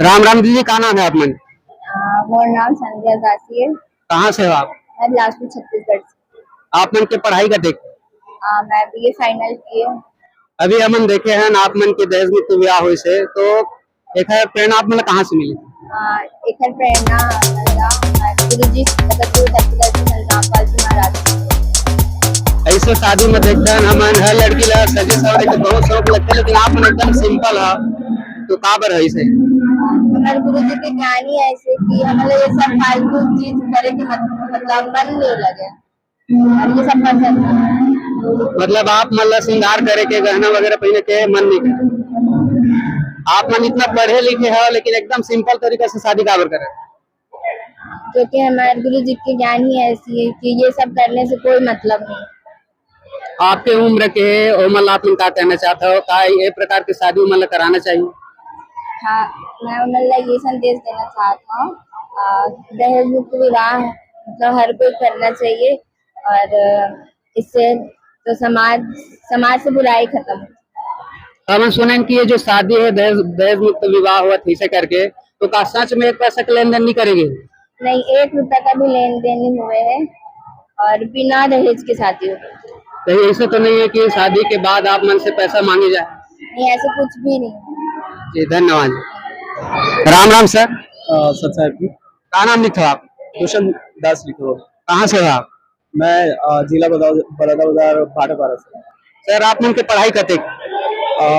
राम राम दीदी, कहाँ नाम है आप मन? मोर नाम संध्या दासी है। कहाँ से हो आप? मैं बिलासपुर छत्तीसगढ़ से। आप मन के पढ़ाई का देख मैं बीए फाइनल किए। अभी हमन देखे हैं आप मन के दहेज मुक्त विवाह हुई से, तो एक है प्रेरणा आप मन कहाँ से मिली? एक प्रेरणा गुरु जी गुरु दत्तदर्शी संतरामपाल जी महाराज। ऐसे शादी में देखते हैं हमन हर लड़की ला सजे सवरे के बहुत शौक लगता है, लेकिन आप मन एकदम सिंपल है, तो कहाँ पर है इसे? हमारे गुरु जी के ज्ञान ही ऐसे कि हमारे ये सब फालतू चीज करे के मतलब मन नहीं लगे और ये सब पसंद है। मतलब आप मतलब श्रृंगार करे के गहना वगैरह पहने के मन नहीं करे? आप मन इतना पढ़े लिखे हैं लेकिन एकदम सिंपल तरीके से शादी काबर करे? क्योंकि हमारे गुरु जी की ज्ञान ही ऐसी है कि ये सब करने से कोई मतलब नहीं। आपके उम्र के मतलब आप क्या कहना चाहते हो, क्या ये प्रकार की शादी मतलब कराना चाहिए? हाँ, मैं उन्हें ये संदेश देना चाहता हूँ, दहेज मुक्त विवाह मतलब हर कोई करना चाहिए और इससे तो समाज से बुराई खत्म हो। हम सुने कि ये जो शादी है दहेज मुक्त विवाह हुआ थी से करके, तो क्या सच में 1 पैसा का लेन देन नहीं करेंगे? नहीं, 1 रुपए का भी लेन देन नहीं हुए है और बिना दहेज की शादी हो। कहीं ऐसा तो नहीं है कि शादी के बाद आप मन से पैसा मांगे जाए? नहीं, ऐसा कुछ भी नहीं। जी धन्यवाद। राम राम सर। सर साहब की क्या नाम लिखो आप? भूषण दास लिखो। कहाँ से हो आप? मैं जिला बलौदाबाजार भाटापारा से। सर आप मन के पढ़ाई करते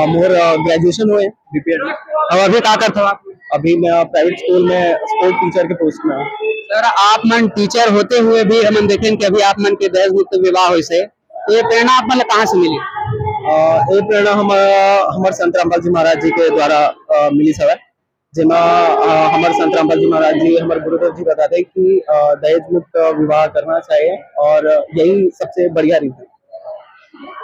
मोर ग्रेजुएशन हुए बीपीएड में। और अभी क्या करते हो आप? अभी मैं प्राइवेट स्कूल में स्पोर्ट टीचर के पोस्ट में हूँ। सर आप मन टीचर होते हुए भी हम देखें कि अभी आप मन के दहेज मुक्त विवाह हुई से, तो ये प्रेरणा आप मन कहाँ से मिली? ये प्रेरणा हमारे संत रामपाल जी महाराज जी के द्वारा मिली सवै, जिमा हमारे संत रामपाल जी महाराज जी हमारे गुरुदेव जी बताते हैं कि दहेज मुक्त विवाह करना चाहिए और यही सबसे बढ़िया रीति।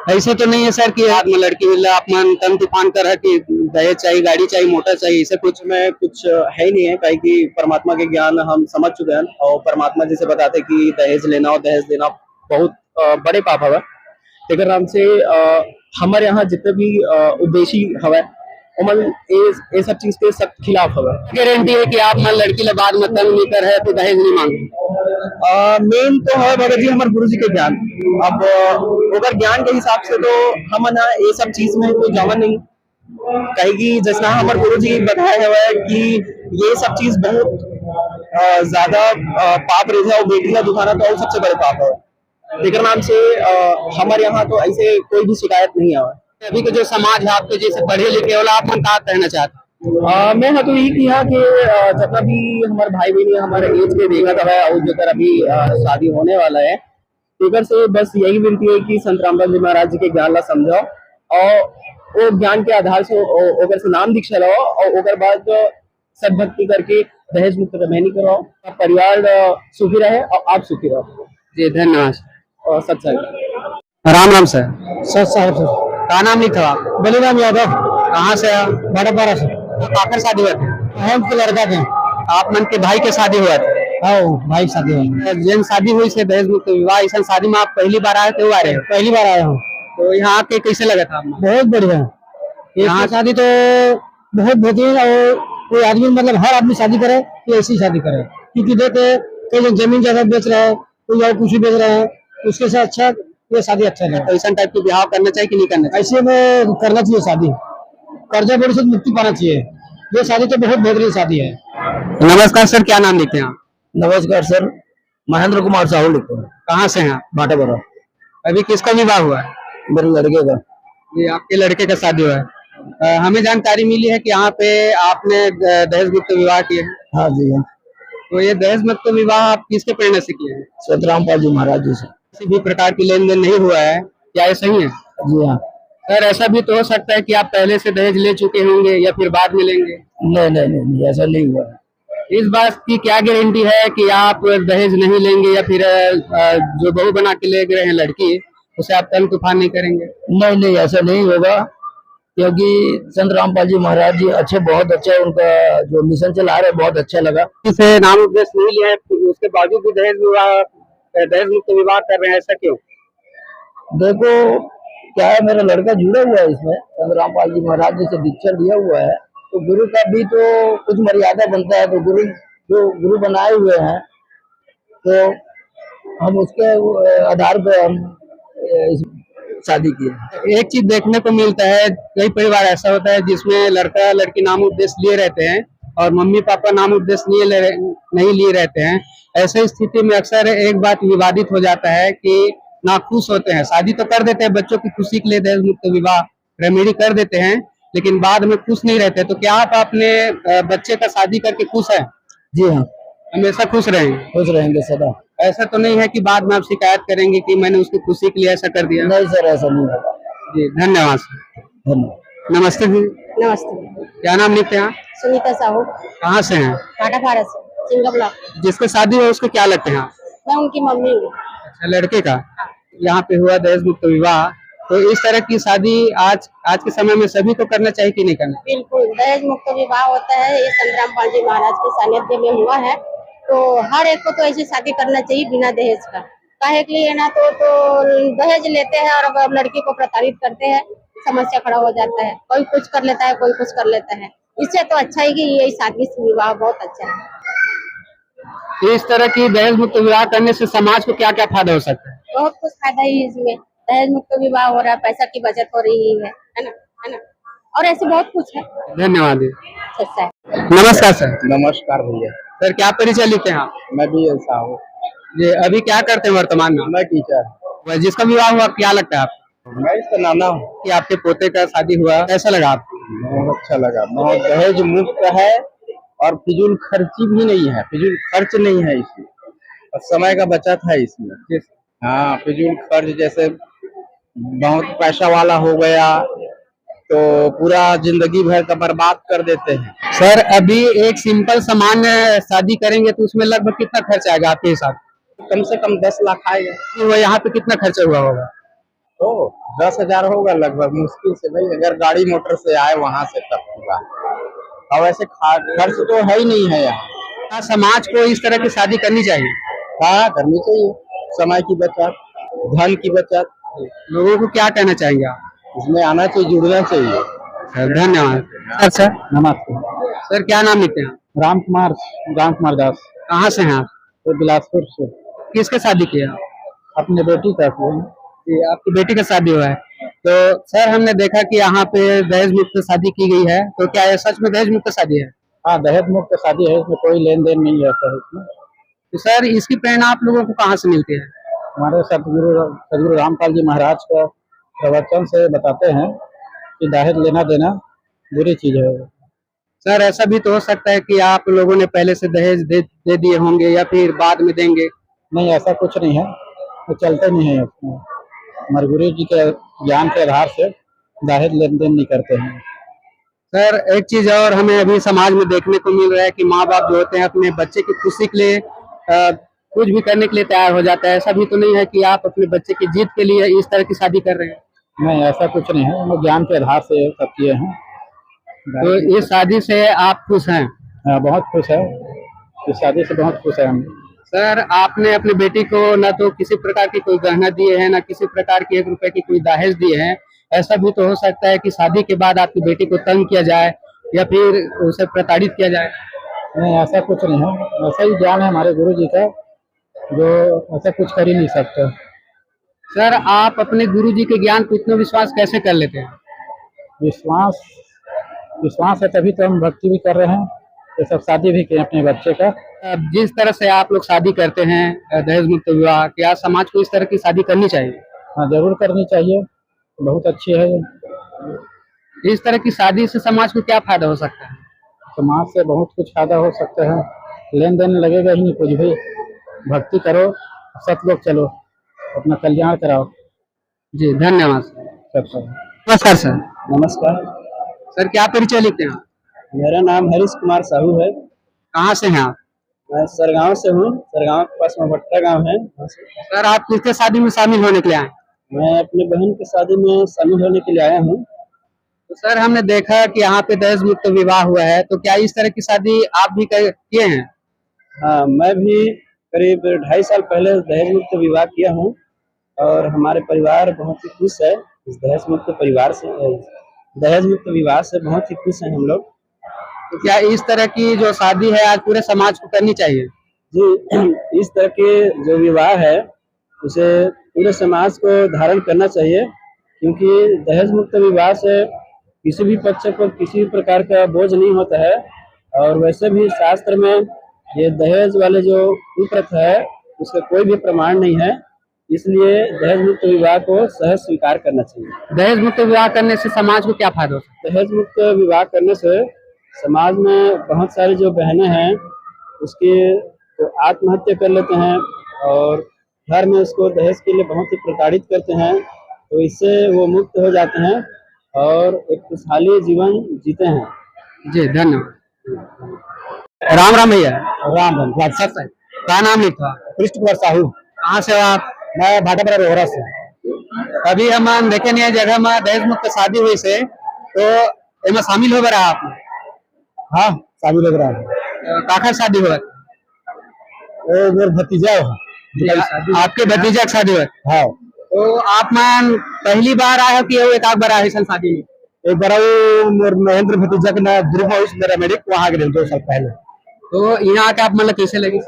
ऐसे तो नहीं है सर कि आदमी लड़की मिल आप मन तन तूफान कर है कि दहेज चाहिए, गाड़ी चाहिए, मोटर चाहिए, इसे कुछ में कुछ है ही नहीं है, कहीं कि परमात्मा के ज्ञान हम समझ चुके हैं और परमात्मा जी से बताते कि दहेज लेना और दहेज देना बहुत बड़े पाप हवा। लेकिन हमसे हमारे यहाँ जितने भी उद्देशी हवा उमन ये सब चीज के सख्त खिलाफ हवा। गारंटी है कि आप मन लड़की ले बाद में तंग नहीं कर है तो दहेज नहीं मांगे? मेन तो है भगत जी हमारे गुरु जी के ज्ञान। अब अगर ज्ञान के हिसाब से तो हम ना ये सब चीज में कोई जमन नहीं, कहेगी जैसा हमारे गुरु जी बताया हुआ है कि ये सब चीज बहुत ज्यादा पाप रही है और बेटी का दुखाना तो सबसे बड़े पाप है। लेकिन नाम से हमारे यहाँ तो ऐसे कोई भी शिकायत नहीं आवा। अभी के जो समाज है आपके जैसे पढ़े लिखे वाला आप मन क्या कहना चाहते? मैं तो यही किया कि जितना भी हमारे भाई बहन हमारे एज के देखा था और जो तर अभी शादी होने वाला है, फिर से बस यही विनती है कि संत रामपाल जी महाराज जी के ज्ञान ला समझाओ और वो ज्ञान के आधार से ओकर से नाम दीक्षा लो और ओकर बाद सदभक्ति करके दहेज मुक्त नहीं करो, परिवार सुखी रहे और आप सुखी रहो। जी धन्यवाद और सत साहब। राम राम सर। सत साहब सर। क्या नाम लिखा आप? बलिराम यादव। कहाँ से? भाटापारा से। आखिर शादी हुआ थे? हम के लड़का थे। आप मन के भाई के शादी हुआ थे? हाँ भाई शादी हुआ। जैन शादी हुई से दहेज मुक्त विवाह, ऐसा शादी में आप पहली बार आए थे? आ रहे पहली बार आया हूँ। तो यहाँ आके कैसे लगा था आपको? बहुत बढ़िया। यहाँ शादी तो बहुत बेहतरीन और कोई आदमी मतलब हर आदमी शादी करे तो ऐसी शादी करे, क्योंकि देखे कई लोग जमीन जगह बेच रहे हैं, कोई और कुछ बेच रहे हैं, उसके से अच्छा ये शादी अच्छा है। ऐसा टाइप की ब्याह करना चाहिए कि नहीं करना चाहिए? ऐसे में करना चाहिए शादी, कर्जा बोर्ड से मुक्ति पाना चाहिए। ये शादी तो बहुत बेहतरीन शादी है। नमस्कार सर, क्या नाम लिखते हैं आप? नमस्कार सर, महेंद्र कुमार साहू लिखो। कहाँ से हैं? भाटापारा। अभी किसका विवाह हुआ है? मेरे लड़के का। ये आपके लड़के का शादी हुआ है। हमें जानकारी मिली है कि यहाँ पे आपने दहेज मुक्त विवाह किए हैं। हाँ जी हाँ। तो ये दहेज मुक्त विवाह आप किसके प्रेरणा से किए हैं? संत रामपाल जी महाराज जी से। किसी भी प्रकार की लेन देन नहीं हुआ है, क्या ये सही है? जी हाँ सर, ऐसा भी तो हो सकता है कि आप पहले से दहेज ले चुके होंगे या फिर बाद में लेंगे? नहीं नहीं नहीं, ऐसा नहीं हुआ है। इस बात की क्या गारंटी है कि आप दहेज नहीं लेंगे या फिर जो बहू बना के ले गए हैं लड़की, उसे आप तंग तूफान नहीं करेंगे? नहीं नहीं, ऐसा नहीं होगा, क्योंकि संत रामपाल जी महाराज जी अच्छे, बहुत अच्छे, उनका जो मिशन चला रहे बहुत अच्छा लगा। इसे नाम उपदेश नहीं लिया है, उसके बावजूद भी दहेज मुक्त विवाह कर रहे हैं, ऐसा क्यों? देखो क्या है, मेरा लड़का जुड़ा हुआ है इसमें, संत रामपाल जी महाराज जी से दीक्षा लिया हुआ है तो गुरु का भी तो कुछ मर्यादा बनता है, तो गुरु जो गुरु बनाए हुए हैं तो हम उसके आधार पर हम इस शादी किए। एक चीज देखने को मिलता है, कई परिवार ऐसा होता है जिसमें लड़का लड़की नाम उपदेश लिए रहते हैं और मम्मी पापा नाम उपदेश नहीं लिए रहते हैं। ऐसे स्थिति में अक्सर एक बात विवादित हो जाता है कि नाखुश होते हैं, शादी तो कर देते हैं बच्चों की खुशी के लिए, दहेज मुक्त विवाह रेमेडी कर देते हैं, लेकिन बाद में खुश नहीं रहते। तो क्या आप अपने बच्चे का शादी करके खुश हैं? जी हाँ, हमेशा खुश रहेंगे? खुश रहेंगे सदा। ऐसा तो नहीं है कि बाद में आप शिकायत करेंगे कि मैंने उसकी खुशी के लिए ऐसा कर दिया? नहीं सर, ऐसा नहीं होगा। जी धन्यवाद सर। धन्यवाद। नमस्ते जी, नमस्ते। क्या नाम लिखते हैं आप? सुनीता साहू, कहाँ से हैं? टाटा भारत से, सिंगा ब्लॉक। जिसका शादी हो उसको क्या लगते हैं आप? मैं उनकी मम्मी हूँ। अच्छा, लड़के का यहाँ पे हुआ दहेज मुक्त विवाह, तो इस तरह की शादी आज के समय में सभी को करना चाहिए कि नहीं करना? बिल्कुल, दहेज मुक्त विवाह होता है, ये संग्राम पाल जी महाराज के सानिध्य में हुआ है, तो हर एक को तो ऐसी शादी करना चाहिए बिना दहेज का। काहे के लिए ना, तो दहेज लेते हैं और अब लड़की को प्रताड़ित करते हैं, समस्या खड़ा हो जाता है। कोई कुछ कर लेता है, कोई कुछ कर लेता है। इससे तो अच्छा है कि ये शादी विवाह बहुत अच्छा है। इस तरह की दहेज मुक्त विवाह करने से समाज को क्या क्या फायदा हो सकता है? बहुत कुछ फायदा ही इसमें, दहेज मुक्त विवाह हो रहा है, पैसा की बचत हो रही है ना, है ना, और ऐसे बहुत कुछ है। धन्यवाद जी। अच्छा है। नमस्कार सर। नमस्कार भैया। सर क्या परिचय लिखते हैं आप? मैं भी ऐसा हूँ। जी अभी क्या करते हैं वर्तमान में? मैं टीचर। वह जिसका विवाह हुआ क्या लगता है आपको? मैं इसका नाना हूँ। कि आपके पोते का शादी हुआ, कैसा लगा आपको? बहुत अच्छा लगा। बहुत दहेज मुक्त है और फिजूल खर्ची भी नहीं है, फिजूल खर्च नहीं है इसमें, और समय का बचत है इसमें। हाँ, फिजूल खर्च जैसे बहुत पैसा वाला हो गया तो पूरा जिंदगी भर का बर्बाद कर देते हैं। सर अभी एक सिंपल सामान्य शादी करेंगे तो उसमें लगभग कितना खर्च आएगा आपके हिसाब कम से कम 10 लाख आएगा। से? वो यहाँ पे कितना खर्चा हुआ होगा? तो 10,000 होगा लगभग, मुश्किल से भाई, अगर गाड़ी मोटर से आए वहां से तब होगा। और वैसे खर्च तो है ही नहीं है यहाँ। क्या समाज को इस तरह की शादी करनी चाहिए? हाँ, करनी चाहिए। समय की बचत, धन की बचत, लोगों को क्या कहना चाहेंगे आप? इसमें आना चाहिए, जुड़ना चाहिए। सर धन्यवाद। सर नमस्ते सर क्या नाम लिखते हैं आप? राम कुमार दास। कहाँ से हैं आप? तो बिलासपुर से। किसके शादी किया आप? अपने बेटी का किया। जी, आपकी बेटी का शादी हुआ है। तो सर हमने देखा कि यहाँ पे दहेज मुक्त शादी की गई है, तो क्या ये सच में दहेज मुक्त शादी है? हाँ, दहेज मुक्त शादी है, इसमें कोई लेन देन नहीं रहता है इसमें। तो सर इसकी प्रेरणा आप लोगों को कहाँ से मिलती है? हमारे सदगुरु रामपाल जी महाराज का प्रवचन से बताते हैं कि दहेज लेना देना बुरी चीज है। सर ऐसा भी तो हो सकता है कि आप लोगों ने पहले से दहेज दे दिए होंगे या फिर बाद में देंगे? नहीं, ऐसा कुछ नहीं है, वो चलते नहीं है उसमें। हमारे गुरु जी के ज्ञान के आधार से दहेज लेन देन नहीं करते हैं। सर एक चीज और हमें अभी समाज में देखने को मिल रहा है कि माँ बाप जो होते हैं अपने बच्चे की खुशी के लिए कुछ भी करने के लिए तैयार हो जाता है। ऐसा भी तो नहीं है कि आप अपने बच्चे की जीत के लिए इस तरह की शादी कर रहे हैं? नहीं, ऐसा कुछ नहीं है, हम ज्ञान के आधार से सब किए हैं। तो इस शादी से आप खुश हैं? हाँ, बहुत खुश है, इस शादी से बहुत खुश है हम। सर आपने अपनी बेटी को न तो किसी प्रकार की कोई गहना दिए हैं, न किसी प्रकार की 1 रुपए की कोई दहेज दिए हैं। ऐसा भी तो हो सकता है कि शादी के बाद आपकी बेटी को तंग किया जाए या फिर उसे प्रताड़ित किया जाए? नहीं, ऐसा कुछ नहीं है, ऐसा ही ज्ञान है हमारे गुरु जी का, जो ऐसा कुछ कर ही नहीं सकते। सर आप अपने गुरु जी के ज्ञान को इतना विश्वास कैसे कर लेते हैं? विश्वास है तभी तो हम भक्ति भी कर रहे हैं, ये सब शादी भी किए अपने बच्चे का। अब जिस तरह से आप लोग शादी करते हैं दहेज मुक्त विवाह, क्या समाज को इस तरह की शादी करनी चाहिए? हाँ, जरूर करनी चाहिए, बहुत अच्छी है। इस तरह की शादी से समाज को क्या फायदा हो सकता है? समाज से बहुत कुछ फायदा हो सकता है, लेन देन लगेगा ही नहीं कुछ भी। भक्ति करो, सतलोक चलो, अपना कल्याण कराओ। जी धन्यवाद सर। नमस्कार सर। नमस्कार। सर क्या परिचय लिखते हैं आप? मेरा नाम हरीश कुमार साहू है। कहाँ से हैं आप? मैं सरगांव से हूँ, सरगांव के पास में भट्टा गाँव है। सर आप किसके शादी में शामिल होने के लिए आए? मैं अपनी बहन की शादी में शामिल होने के लिए आया हूँ। तो सर हमने देखा कि यहाँ पे दहेज मुक्त विवाह हुआ है, तो क्या इस तरह की शादी आप भी किए हैं? हाँ, मैं भी करीब 2.5 साल पहले दहेज मुक्त विवाह किया हूँ और हमारे परिवार बहुत ही खुश है इस दहेज मुक्त विवाह से बहुत ही खुश हैं हम लोग। तो क्या इस तरह की जो शादी है आज पूरे समाज को करनी चाहिए? जी इस तरह के जो विवाह है उसे पूरे समाज को धारण करना चाहिए, क्योंकि दहेज मुक्त विवाह से किसी भी पक्ष पर किसी भी प्रकार का बोझ नहीं होता है। और वैसे भी शास्त्र में ये दहेज वाले जो कुप्रथा है उसका कोई भी प्रमाण नहीं है, इसलिए दहेज मुक्त विवाह को सहज स्वीकार करना चाहिए। दहेज मुक्त विवाह करने से समाज को क्या फायदा हो सकता दहेज मुक्त विवाह करने से समाज में बहुत सारी जो बहनें हैं उसकी तो आत्महत्या कर लेते हैं और घर में उसको दहेज के लिए बहुत ही प्रताड़ित करते हैं, तो इससे वो मुक्त हो जाते हैं और एक खुशहाली जीवन जीते हैं। है? जी धन्यवाद। राम राम भैया। राम राम बादशाह साहब। क्या नाम लिखा? कृष्ण कुमार साहू। कहाँ से हो आप? मैं भाटापारा रोहरा से। अभी हम देखे नहीं जगह में दहेज मुक्त शादी हुई से तो इसमें शामिल हो रहा आपने? हाँ शादी लग रहा है। काका शादी हुआ? मेरा भतीजा है। आपके भतीजा की शादी हुआ? हाँ तो आप मान पहली बार आए हो कि एक आध बार आए शादी में? एक बार वो महेंद्र भतीजा के ना ध्रुव हाउस मेरा मेडिक वहाँ गए 2 साल पहले। तो यहाँ आके आप मतलब कैसे लगी?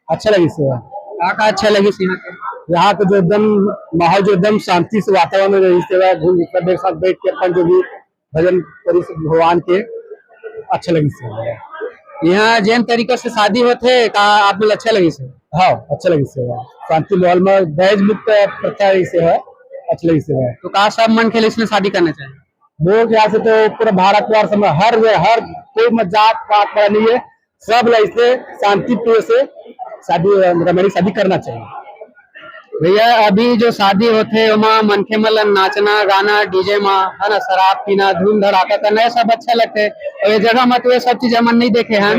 अच्छा लगी सेवा। काका अच्छा लगी यहाँ के? यहाँ के जो एकदम माहौल जो एकदम शांति से वातावरण में रही सेवा घूम एक साथ बैठ के अपन जो भी भजन करी भगवान के अच्छा लगी सेवा। यहाँ जैन तरीके से शादी होते का आप लोग अच्छा लगी से? हाँ अच्छा लगी सेवा, शांति माहौल में दहेज मुक्त प्रथा सेवा अच्छा लगी सेवा। तो कहा सब मन खेले इसमें शादी करना चाहिए? बोल के यहाँ से तो पूरा भारतवर्ष में हर कोई मत जात पात वाला नहीं है, सब लोग इससे शांति प्रिय से शादी रमणीक शादी करना चाहिए। भैया अभी जो शादी होते वहाँ मनखे मतलब नाचना गाना डीजे में है ना, शराब पीना धूम धड़ाका करना ये सब अच्छा लगते है, और ये जगह में तो ये सब चीज हमन नहीं देखे हैं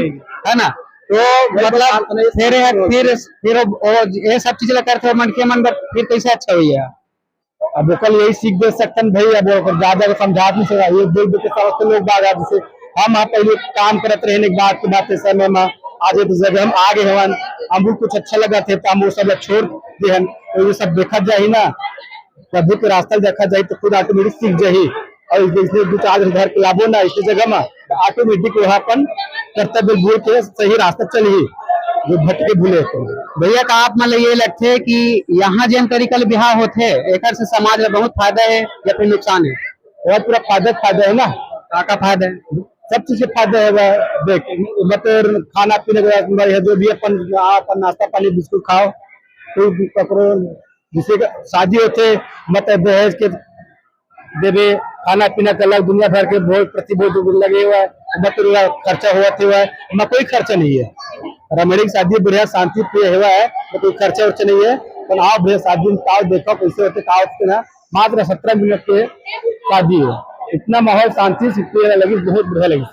है ना। तो मतलब फिर ये सब चीज करते मनखे मन फिर कैसे अच्छा हुई है? अब कल यही सीख दे सकते हैं भाई, अब ज्यादा समझा नहीं सकता, ये देख देख के समझते लोग बाग जैसे हम पहले काम करते रहने के बाद समय में आज तो जब हम आगे हवन हमको कुछ अच्छा लगा थे तो हम वो सब छोड़ दे हन, तो ये सब देखा जाए ना प्रभु के रास्ता देखा जाए तो खुद ऑटोमेटिक सीख जाए। और इसलिए 2-4 घर के लाभो ना इस जगह में ऑटोमेटिक वहाँ अपन कर्तव्य भूल के सही रास्ता चली जो भटके भूले थे। भैया का आप मतलब ये लगते है कि यहाँ जैन तरीका ब्याह होते एक से समाज में बहुत फायदा है या फिर नुकसान है? बहुत पूरा फायदा है ना। का फायदा है? सब चीज से फायदा है। देख मतलब खाना पीने का जो भी अपन नाश्ता पानी बिस्कुट खाओ, कोई ककरो जिसे शादी होते मतलब दहेज के देवे खाना पीना का अलग दुनिया भर के भोज प्रतिभोज लगे हुआ है, मतलब खर्चा हुआ है ना, कोई खर्चा नहीं है। रमणीक शादी बढ़िया शांति प्रिय हुआ है, तो कोई खर्चा वर्चा नहीं है। तो आओ भैया शादी में आओ देखो कैसे होते का ना, मात्र 17 मिनट के शादी है, इतना माहौल शांति से लगी, बहुत बढ़िया लगी।